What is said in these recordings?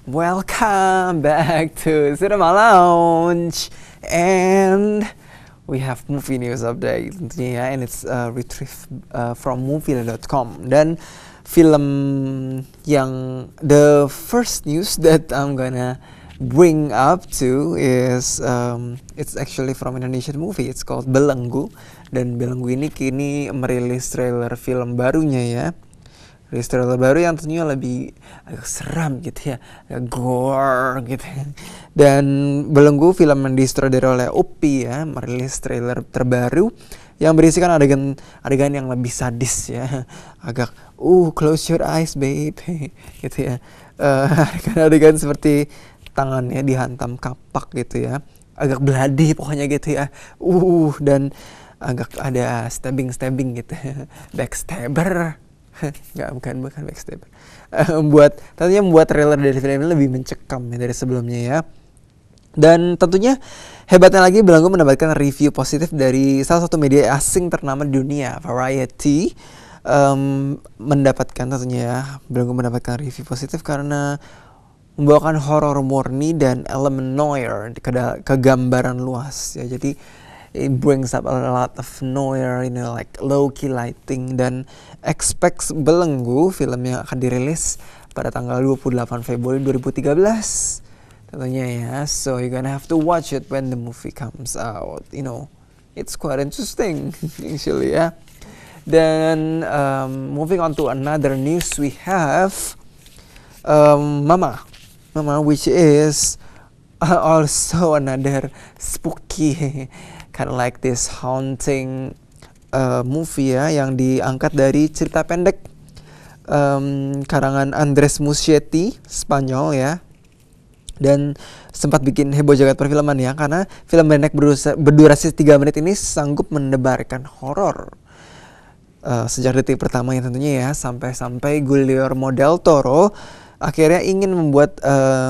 Welcome back to Cinema Lounge, and we have movie news update tentunya ya, and it's retrieved from movie.com. Dan film yang the first news that I'm gonna bring up to is it's actually from Indonesian movie. It's called Belenggu, dan Belenggu ini kini merilis trailer film barunya ya. Rilis trailer baru yang tentunya lebih agak seram gitu ya, agak gore gitu. Dan Belenggu, film yang disutradarai oleh Upi ya, merilis trailer terbaru yang berisikan adegan yang lebih sadis ya, agak close your eyes babe gitu ya. Adegan seperti tangannya dihantam kapak gitu ya, agak bloody pokoknya gitu ya. Dan agak ada stabbing gitu, backstabber. bukan backstabber. Tentunya membuat trailer dari film ini lebih mencekam ya dari sebelumnya ya. Dan tentunya hebatnya lagi, Belenggu mendapatkan review positif dari salah satu media asing ternama di dunia, Variety. Belenggu mendapatkan review positif karena membawakan horor murni dan elemen noir ke gambaran luas ya. Jadi it brings up a lot of noir, like low-key lighting. Dan expect Belenggu, film yang akan dirilis pada tanggal 28 Februari 2013 tentunya ya. So you're gonna have to watch it when the movie comes out. It's quite interesting actually ya. Then moving on to another news, we have Mama, which is also another spooky kind of like this haunting movie ya, yang diangkat dari cerita pendek karangan Andres Muschietti, Spanyol ya. Dan sempat bikin heboh jagat perfilman ya, karena film pendek berdurasi 3 menit ini sanggup mendebarkan horor sejak detik pertamanya tentunya ya, sampai Guillermo del Toro akhirnya ingin membuat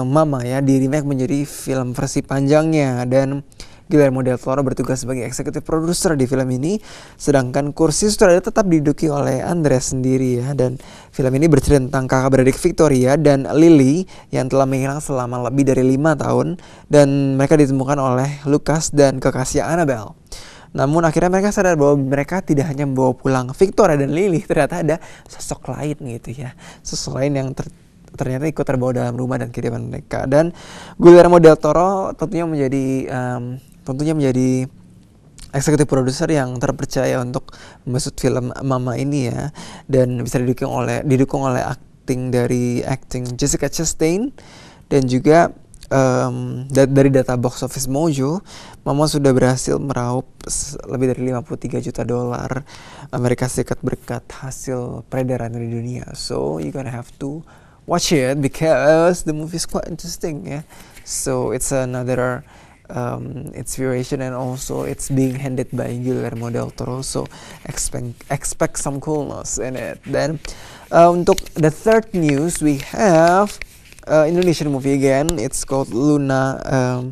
Mama ya di remake menjadi film versi panjangnya. Dan Guillermo del Toro bertugas sebagai eksekutif produser di film ini, sedangkan kursi sutradara tetap diduduki oleh Andres sendiri ya. Dan film ini bercerita tentang kakak beradik Victoria dan Lily yang telah menghilang selama lebih dari 5 tahun, dan mereka ditemukan oleh Lucas dan kekasih Annabelle. Namun akhirnya mereka sadar bahwa mereka tidak hanya membawa pulang Victoria dan Lily, ternyata ada sosok lain gitu ya, sosok lain yang ternyata ikut terbawa dalam rumah dan kehidupan mereka. Dan Guillermo del Toro tentunya menjadi eksekutif produser yang terpercaya untuk membesut film Mama ini ya, dan bisa didukung oleh acting Jessica Chastain. Dan juga dari data box office Mojo, Mama sudah berhasil meraup lebih dari $53 juta Amerika Serikat berkat hasil peredaran di dunia. So you're gonna have to watch it because the movie is quite interesting ya. So it's another inspiration, and also it's being handed by Guillermo del Toro, so expect some coolness in it. Then untuk the third news, we have Indonesian movie again. It's called Laura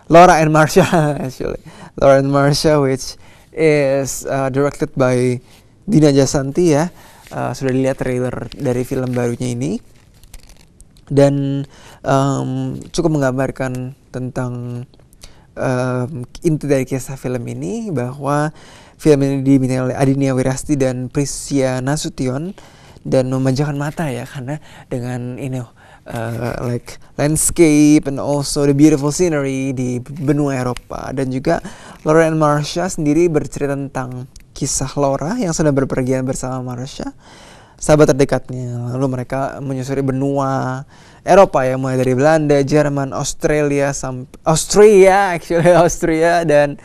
and Marsha actually. Laura and Marsha, which is directed by Dina Jasanti ya. Sudah dilihat trailer dari film barunya ini, dan cukup menggambarkan tentang inti dari kisah film ini, bahwa film ini dibintangi oleh Adinia Wirasti dan Prisya Nasution, dan memanjakan mata ya, karena dengan like landscape and also the beautiful scenery di benua Eropa. Dan juga Laura and Marsha sendiri bercerita tentang kisah Laura yang sedang berpergian bersama Marsha, sahabat terdekatnya. Lalu mereka menyusuri benua Eropa ya, mulai dari Belanda, Jerman, Austria, dan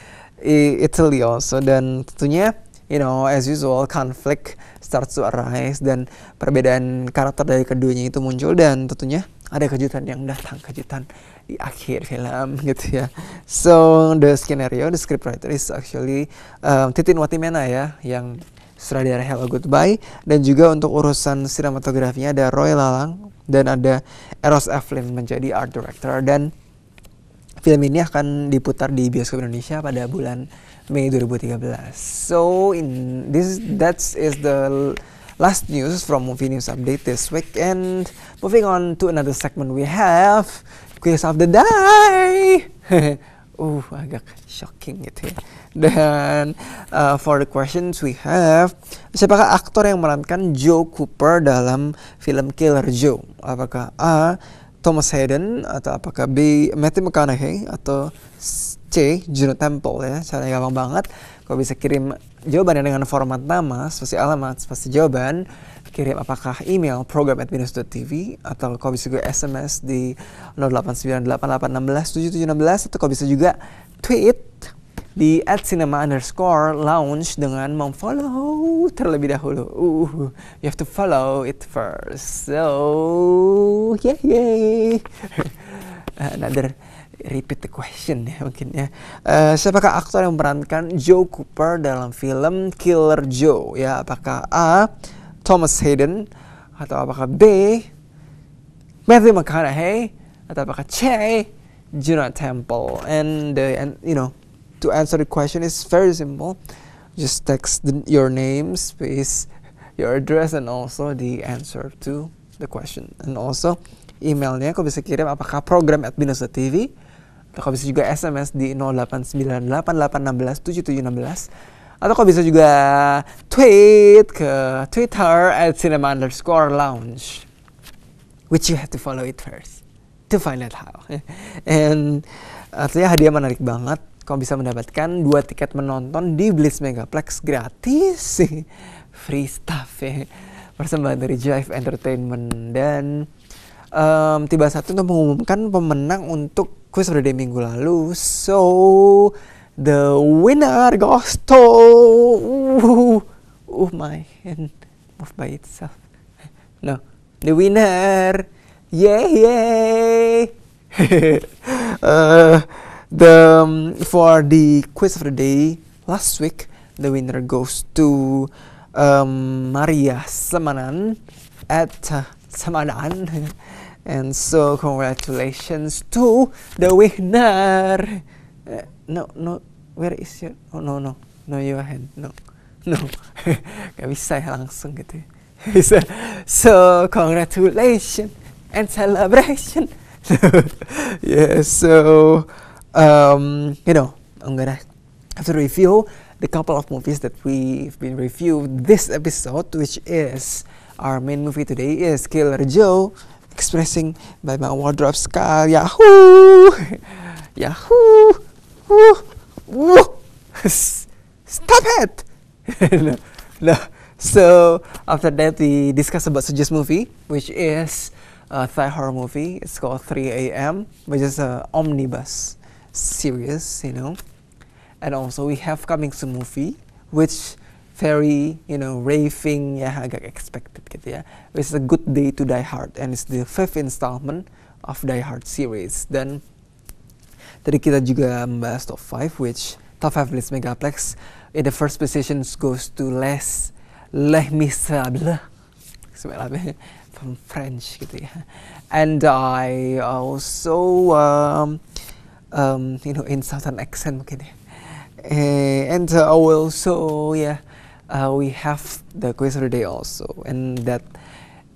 Italy also. Dan tentunya as usual, conflict starts to arise, dan perbedaan karakter dari keduanya itu muncul, dan tentunya ada kejutan di akhir film gitu ya. So the scriptwriter is actually Titin Watimena ya, yang sutradara Hello Goodbye. Dan juga untuk urusan sinematografinya ada Roy Lalang, dan ada Eros Evelyn menjadi art director. Dan film ini akan diputar di bioskop Indonesia pada bulan Mei 2013. So that is the last news from Movie News Update this week. And moving on to another segment, we have Quiz of the Day. Agak shocking gitu ya. Dan for the questions we have, siapakah aktor yang memerankan Joe Cooper dalam film Killer Joe? Apakah A. Thomas Hayden, atau apakah B. Matthew McConaughey, atau C. Juno Temple ya? Caranya gampang banget. Kau bisa kirim jawabannya dengan format nama, spasi alamat, spasi jawaban. Kirim apakah email program@binus.tv, atau kau bisa juga SMS di 0898866716, atau kau bisa juga tweet di @cinema_lounge dengan memfollow terlebih dahulu. You have to follow it first. So, yay. Another repeat the question ya mungkin ya. Siapakah aktor yang memerankan Joe Cooper dalam film Killer Joe ya? Apakah A. Thomas Hayden, atau apakah B. Matthew McConaughey, atau apakah C. Juno Temple? And to answer the question is very simple. Just text your name, space, your address, and also the answer to the question. And also emailnya kau bisa kirim apakah program@binus.tv, atau kau bisa juga SMS di 0898866716, atau kau bisa juga tweet ke Twitter @cinema_lounge, which you have to follow it first to find out how. And artinya hadiah menarik banget. Kau bisa mendapatkan 2 tiket menonton di Blitz Megaplex gratis. Free stuff ya. Persembahan dari Jive Entertainment. Dan tiba saat untuk mengumumkan pemenang untuk Quiz of the Day minggu lalu. So, the winner goes to... my hand moved by itself. No, the winner. Yay! For the Quiz of the Day last week, the winner goes to Maria Samanan at Samanan. And so congratulations to the winner. No, where is your... no, your hand, no. Gak bisa ya langsung gitu. So congratulations and celebration. So I'm gonna have to review the couple of movies that we've been reviewed this episode, which is our main movie today is Killer Joe, expressing by my wardrobe style. Yahoo! Stop it! No. So after that we discuss about Suju's movie, which is a Thai horror movie. It's called 3 AM, which is an omnibus series, And also we have coming soon movie, which very, raving, agak expected gitu ya. It's a Good Day to Die Hard, and it's the 5th installment of Die Hard series. Dan tadi kita juga membahas top 5, which top 5 list Megaplex. In the first position goes to Les Miserables, from French gitu ya. And I also in southern accent mungkin ya. And also we have the quiz of the day also, and that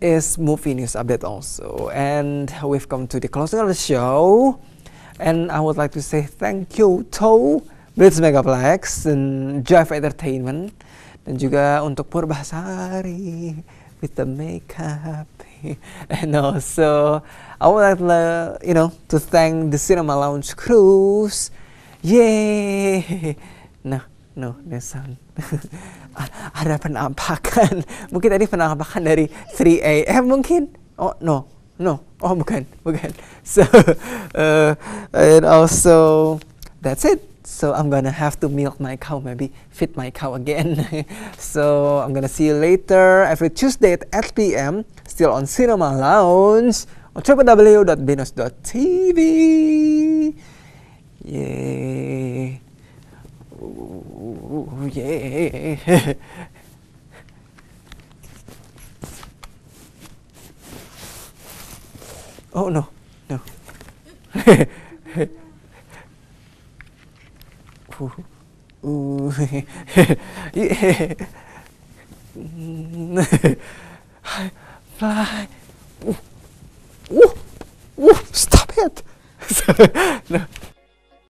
is movie news update also. And we've come to the closing of the show, and I would like to say thank you to Blitz Megaplex and Jive Entertainment, dan juga untuk Purbasari with the makeup. And also I would like to thank the Cinema Lounge crews. Yay! No, Nesan. Ada penampakan. Mungkin tadi penampakan dari 3 AM mungkin. Oh no. Oh bukan. So and also that's it. So I'm gonna have to milk my cow, maybe feed my cow again. So I'm gonna see you later every Tuesday at 8 PM, still on Cinema Lounge on www.binus.tv. Yay! Ooh, yay! Oh no. Ooh. Yeah. Fly. Stop it. No.